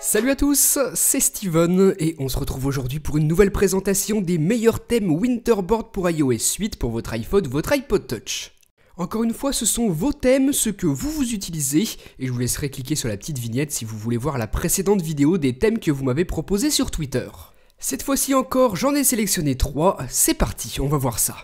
Salut à tous, c'est Steven et on se retrouve aujourd'hui pour une nouvelle présentation des meilleurs thèmes Winterboard pour iOS 8 pour votre iPhone ou votre iPod Touch. Encore une fois, ce sont vos thèmes, ceux que vous utilisez, et je vous laisserai cliquer sur la petite vignette si vous voulez voir la précédente vidéo des thèmes que vous m'avez proposés sur Twitter. Cette fois-ci encore, j'en ai sélectionné 3, c'est parti, on va voir ça.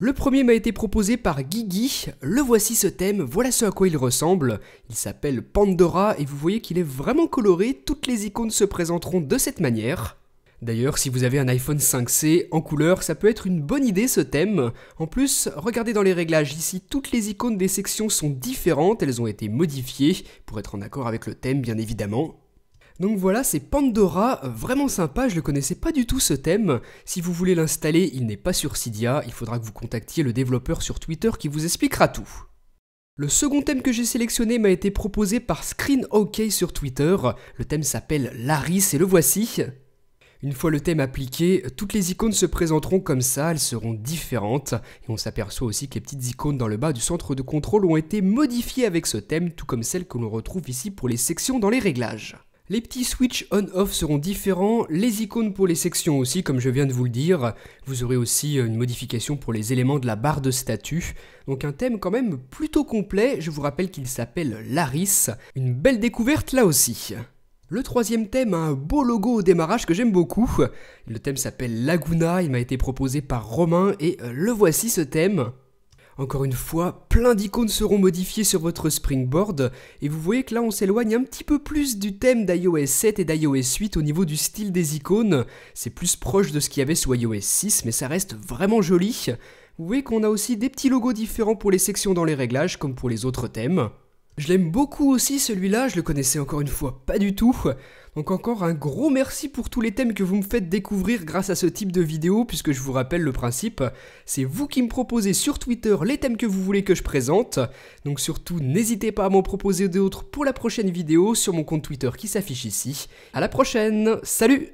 Le premier m'a été proposé par Guigui, le voici ce thème, voilà ce à quoi il ressemble. Il s'appelle Pandora et vous voyez qu'il est vraiment coloré, toutes les icônes se présenteront de cette manière. D'ailleurs, si vous avez un iPhone 5C en couleur, ça peut être une bonne idée ce thème. En plus, regardez dans les réglages ici, toutes les icônes des sections sont différentes, elles ont été modifiées pour être en accord avec le thème bien évidemment. Donc voilà, c'est Pandora, vraiment sympa, je ne connaissais pas du tout ce thème. Si vous voulez l'installer, il n'est pas sur Cydia, il faudra que vous contactiez le développeur sur Twitter qui vous expliquera tout. Le second thème que j'ai sélectionné m'a été proposé par ScreenOK sur Twitter. Le thème s'appelle Laris et le voici. Une fois le thème appliqué, toutes les icônes se présenteront comme ça, elles seront différentes. Et on s'aperçoit aussi que les petites icônes dans le bas du centre de contrôle ont été modifiées avec ce thème, tout comme celles que l'on retrouve ici pour les sections dans les réglages. Les petits switches on-off seront différents, les icônes pour les sections aussi, comme je viens de vous le dire. Vous aurez aussi une modification pour les éléments de la barre de statut. Donc un thème quand même plutôt complet, je vous rappelle qu'il s'appelle Laris. Une belle découverte là aussi. Le troisième thème a un beau logo au démarrage que j'aime beaucoup. Le thème s'appelle Laguna, il m'a été proposé par Romain et le voici ce thème. Encore une fois, plein d'icônes seront modifiées sur votre Springboard, et vous voyez que là on s'éloigne un petit peu plus du thème d'iOS 7 et d'iOS 8 au niveau du style des icônes. C'est plus proche de ce qu'il y avait sous iOS 6, mais ça reste vraiment joli. Vous voyez qu'on a aussi des petits logos différents pour les sections dans les réglages, comme pour les autres thèmes. Je l'aime beaucoup aussi celui-là, je le connaissais encore une fois pas du tout. Donc encore un gros merci pour tous les thèmes que vous me faites découvrir grâce à ce type de vidéo, puisque je vous rappelle le principe, c'est vous qui me proposez sur Twitter les thèmes que vous voulez que je présente. Donc surtout, n'hésitez pas à m'en proposer d'autres pour la prochaine vidéo sur mon compte Twitter qui s'affiche ici. À la prochaine, salut!